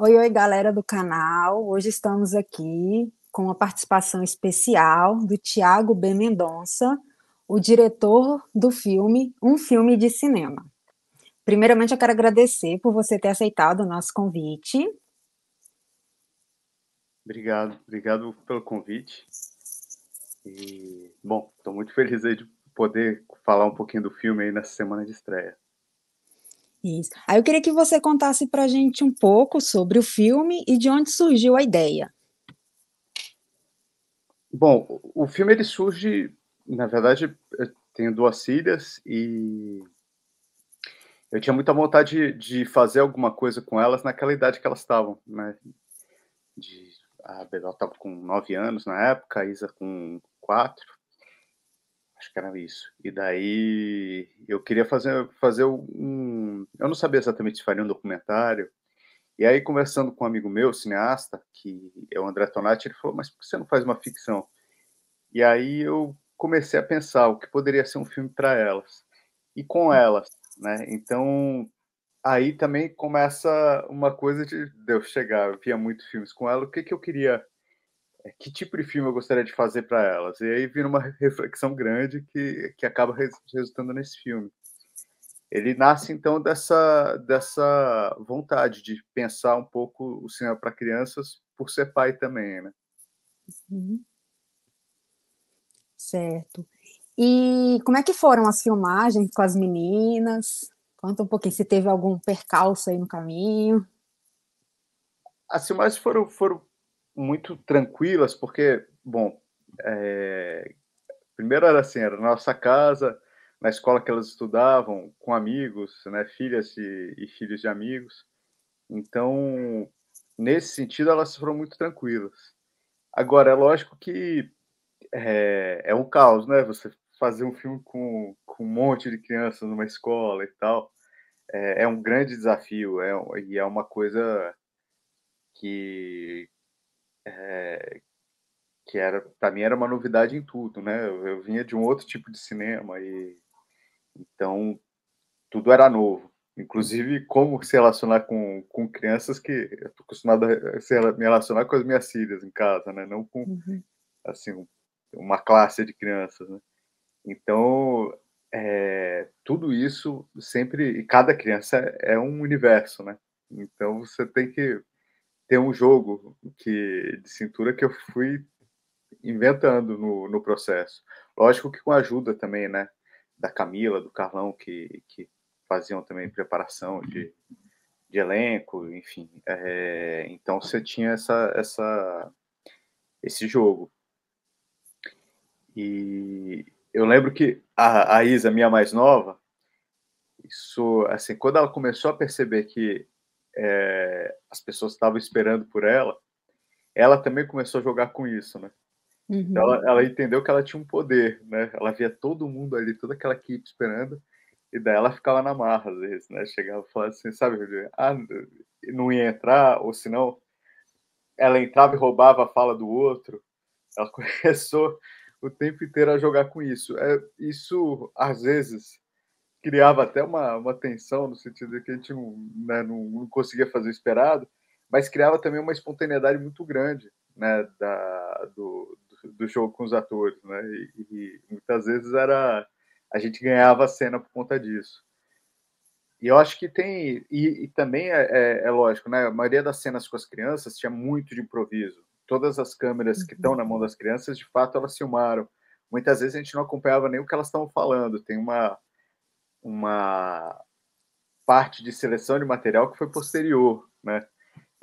Oi, oi, galera do canal. Hoje estamos aqui com uma participação especial do Tiago B. Mendonça, o diretor do filme Um Filme de Cinema. Primeiramente, eu quero agradecer por você ter aceitado o nosso convite. Obrigado pelo convite. Bom, estou muito feliz aí de poder falar um pouquinho do filme aí nessa semana de estreia. Isso. Aí eu queria que você contasse para a gente um pouco sobre o filme e de onde surgiu a ideia. Bom, o filme ele surge, na verdade, eu tenho 2 filhas e eu tinha muita vontade de fazer alguma coisa com elas naquela idade que elas estavam, né, de a Bebel estava com 9 anos na época, a Isa com 4, acho que era isso. E daí eu queria fazer eu não sabia exatamente se faria um documentário. E aí, conversando com um amigo meu, cineasta, que é o André Tonati, ele falou: "Mas por que você não faz uma ficção?". E aí eu comecei a pensar o que poderia ser um filme para elas, e com elas, né. Então, aí também começa uma coisa de eu chegar, eu via muito filmes com ela, o que que eu queria, que tipo de filme eu gostaria de fazer para elas. E aí vira uma reflexão grande que acaba resultando nesse filme. Ele nasce então dessa vontade de pensar um pouco o cinema para crianças, por ser pai também, né. Uhum. Certo. E como é que foram as filmagens com as meninas? Conta um pouquinho se teve algum percalço aí no caminho. As filmagens foram muito tranquilas, porque, bom, primeiro era assim, era na nossa casa, na escola que elas estudavam, com amigos, né, filhas e filhos de amigos. Então, nesse sentido, elas foram muito tranquilas. Agora, é lógico que é um caos, né, você fazer um filme com um monte de crianças numa escola e tal, é um grande desafio, é uma coisa que, que era para mim era uma novidade em tudo, né, eu vinha de um outro tipo de cinema e então tudo era novo, inclusive como se relacionar com crianças que eu tô acostumado a me relacionar com as minhas filhas em casa, né, não com, Uhum. assim, uma classe de crianças, né. Então, tudo isso sempre e cada criança é um universo, né. Então você tem que ter um jogo de cintura que eu fui inventando no processo. Lógico que com a ajuda também, né, da Camila, do Carlão, que faziam também preparação de elenco, enfim. Então você tinha esse jogo. E eu lembro que a Isa, minha mais nova, isso, assim, quando ela começou a perceber que, as pessoas estavam esperando por ela, ela também começou a jogar com isso, né. Então Uhum. ela entendeu que ela tinha um poder, né, ela via todo mundo ali, toda aquela equipe esperando, e daí ela ficava na marra às vezes, né, chegava e falava assim, sabe, não ia entrar, ou senão ela entrava e roubava a fala do outro. Ela começou o tempo inteiro a jogar com isso. Isso às vezes criava até uma tensão, no sentido de que a gente não, né, não conseguia fazer o esperado, mas criava também uma espontaneidade muito grande, né, do jogo com os atores, né, e muitas vezes a gente ganhava a cena por conta disso. E eu acho que tem e também é lógico, né, a maioria das cenas com as crianças tinha muito de improviso. Todas as câmeras que estão Uhum. na mão das crianças, de fato, elas filmaram. Muitas vezes a gente não acompanhava nem o que elas estavam falando. Tem uma parte de seleção de material que foi posterior, né,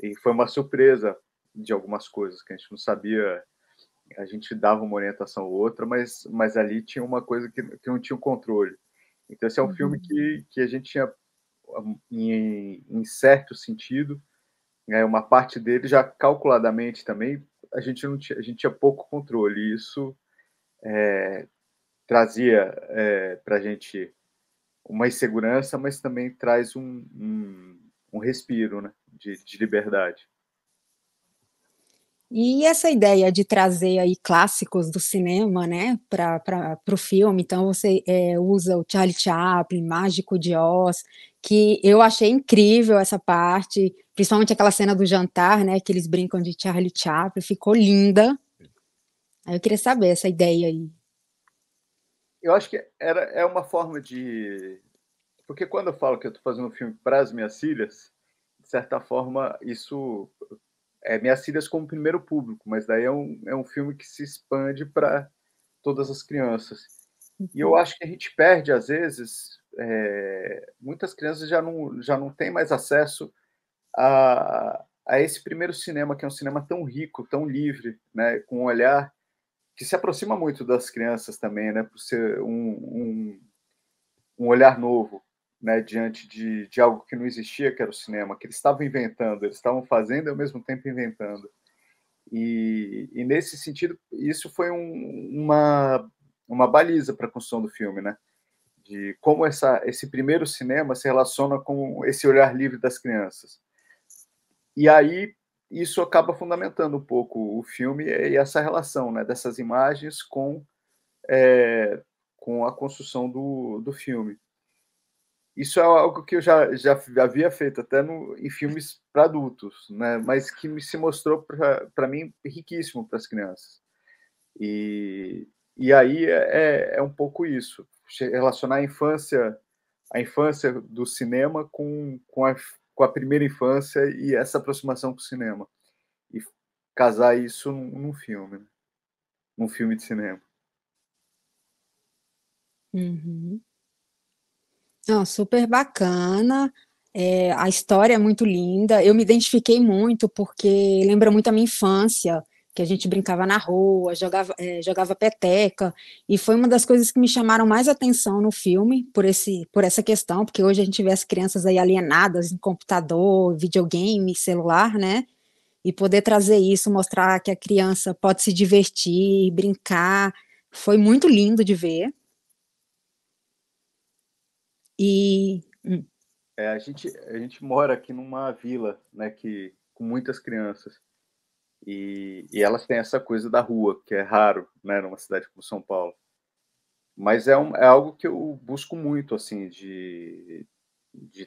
e foi uma surpresa de algumas coisas que a gente não sabia, a gente dava uma orientação ou outra, mas ali tinha uma coisa que não tinha o controle. Então esse é um filme Uhum. que a gente tinha, em certo sentido, né, uma parte dele já calculadamente também, a gente não tinha a gente tinha pouco controle e isso trazia, para a gente uma insegurança, mas também traz um respiro, né, de liberdade. E essa ideia de trazer aí clássicos do cinema, né, para o filme, então você, usa o Charlie Chaplin, Mágico de Oz, que eu achei incrível essa parte, principalmente aquela cena do jantar, né, que eles brincam de Charlie Chaplin, ficou linda. Aí eu queria saber essa ideia aí. Eu acho que é uma forma de porque quando eu falo que eu estou fazendo um filme para as minhas filhas, de certa forma, isso é minhas filhas como primeiro público, mas daí é um filme que se expande para todas as crianças. E eu Uhum. acho que a gente perde, às vezes, muitas crianças já não têm mais acesso a esse primeiro cinema, que é um cinema tão rico, tão livre, né, com um olhar que se aproxima muito das crianças também, né, por ser um olhar novo, né, diante de algo que não existia, que era o cinema, que eles estavam inventando, eles estavam fazendo e ao mesmo tempo inventando. E nesse sentido, isso foi uma baliza para a construção do filme, né? De como esse primeiro cinema se relaciona com esse olhar livre das crianças. E aí isso acaba fundamentando um pouco o filme e essa relação, né, dessas imagens com a construção do filme. Isso é algo que eu já havia feito até em filmes para adultos, né, mas que se mostrou para mim riquíssimo para as crianças. E, e aí é um pouco isso, relacionar a infância do cinema com a primeira infância e essa aproximação com o cinema. E casar isso num filme, né? Num filme de cinema. Uhum. Não, super bacana. A história é muito linda. Eu me identifiquei muito porque lembra muito a minha infância, que a gente brincava na rua, jogava peteca, e foi uma das coisas que me chamaram mais atenção no filme por essa questão, porque hoje a gente vê as crianças aí alienadas em computador, videogame, celular, né? E poder trazer isso, mostrar que a criança pode se divertir, brincar, foi muito lindo de ver. E A gente mora aqui numa vila, né, com muitas crianças. E elas têm essa coisa da rua, que é raro, né, numa cidade como São Paulo. Mas é algo que eu busco muito, assim, de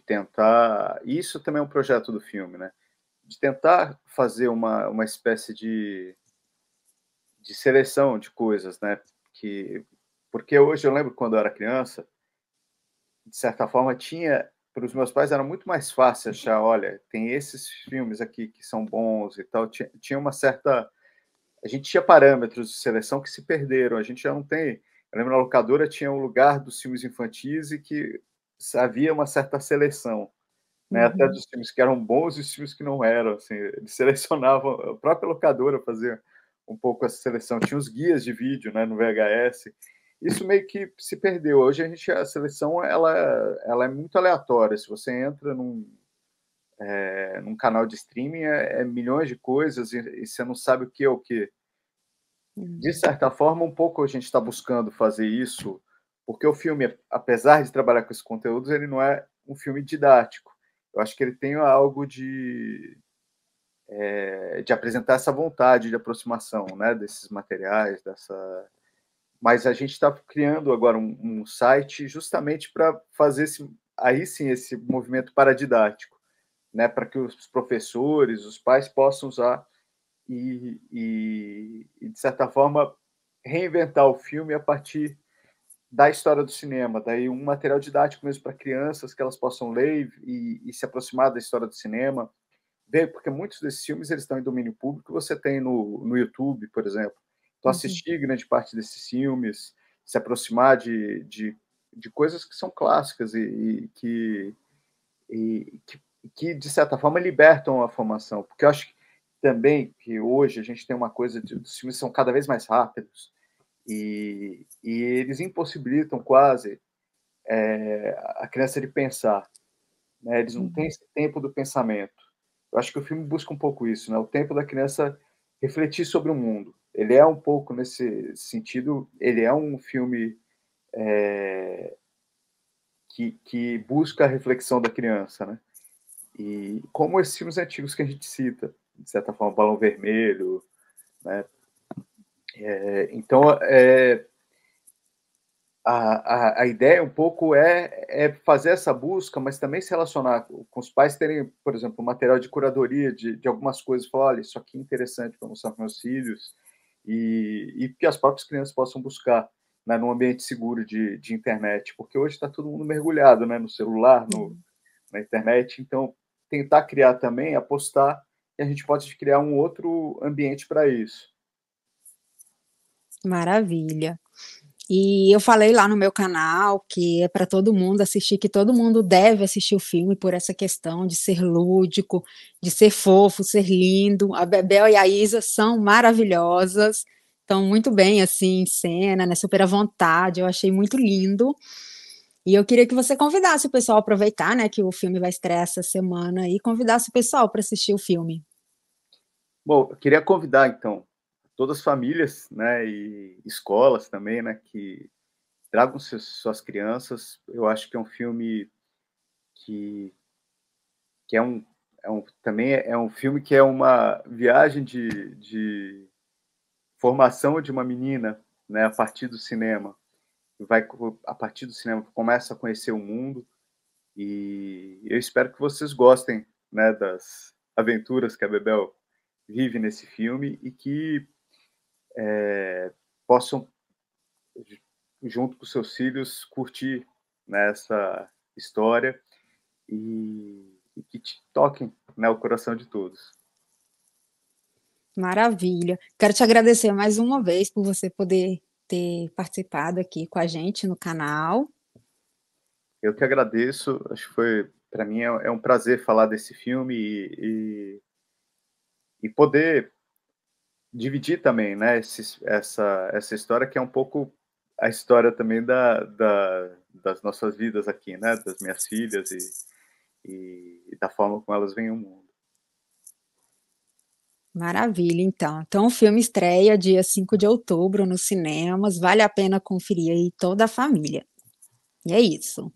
tentar. Isso também é um projeto do filme, né? De tentar fazer uma espécie de seleção de coisas, né? Porque hoje eu lembro quando eu era criança, de certa forma, para os meus pais era muito mais fácil achar, olha, tem esses filmes aqui que são bons e tal. Tinha uma certa. A gente tinha parâmetros de seleção que se perderam. A gente já não tem. Eu lembro na locadora tinha o lugar dos filmes infantis e que havia uma certa seleção, né? Até uhum. dos filmes que eram bons e os filmes que não eram. Assim, eles selecionavam, a própria locadora fazia um pouco essa seleção. Tinha os guias de vídeo, né, no VHS. Isso meio que se perdeu. Hoje a seleção ela é muito aleatória. Se você entra num canal de streaming, é milhões de coisas e você não sabe o que é o que. De Hum. certa forma, um pouco a gente está buscando fazer isso, porque o filme, apesar de trabalhar com esses conteúdos, ele não é um filme didático. Eu acho que ele tem algo de apresentar essa vontade de aproximação, né, desses materiais, mas a gente está criando agora um site justamente para fazer aí sim esse movimento paradidático, né, para que os professores, os pais possam usar de certa forma, reinventar o filme a partir da história do cinema, daí um material didático mesmo para crianças, que elas possam ler e se aproximar da história do cinema, ver, porque muitos desses filmes eles estão em domínio público, você tem no YouTube, por exemplo. Então, Uhum. assistir grande parte desses filmes, se aproximar de coisas que são clássicas e que, de certa forma, libertam a formação. Porque eu acho também que hoje a gente tem uma coisa os filmes são cada vez mais rápidos e eles impossibilitam quase a criança de pensar, né? Eles não têm Uhum. esse tempo do pensamento. Eu acho que o filme busca um pouco isso, né? O tempo da criança refletir sobre o mundo. Ele é um pouco nesse sentido, ele é um filme que busca a reflexão da criança, né? E como esses filmes antigos que a gente cita, de certa forma, Balão Vermelho, né? Então, a ideia um pouco é fazer essa busca, mas também se relacionar com os pais terem, por exemplo, um material de curadoria de algumas coisas, falar: "Olha, isso aqui é interessante para mostrar para meus filhos", e que as próprias crianças possam buscar, né, num ambiente seguro de internet, porque hoje está todo mundo mergulhado, né, no celular, no Sim. na internet, então tentar criar também, apostar que a gente pode criar um outro ambiente para isso. Maravilha. E eu falei lá no meu canal que é para todo mundo assistir, que todo mundo deve assistir o filme por essa questão de ser lúdico, de ser fofo, ser lindo. A Bebel e a Isa são maravilhosas, estão muito bem, assim, em cena, né, super à vontade, eu achei muito lindo. E eu queria que você convidasse o pessoal a aproveitar, né, que o filme vai estrear essa semana e convidasse o pessoal para assistir o filme. Bom, eu queria convidar então todas as famílias, né, e escolas também, né, que tragam suas crianças. Eu acho que é um filme que que também é um filme que é uma viagem de formação de uma menina, né, a partir do cinema. A partir do cinema começa a conhecer o mundo, e eu espero que vocês gostem, né, das aventuras que a Bebel vive nesse filme e que, possam, junto com seus filhos, curtir, né, essa história e que te toquem, né, o coração de todos. Maravilha. Quero te agradecer mais uma vez por você poder ter participado aqui com a gente no canal. Eu que agradeço, acho que foi para mim é um prazer falar desse filme e poder dividir também, né, essa história que é um pouco a história também das nossas vidas aqui, né, das minhas filhas e da forma como elas veem o mundo. Maravilha, então. Então o filme estreia dia 5 de outubro nos cinemas, vale a pena conferir aí toda a família. E é isso.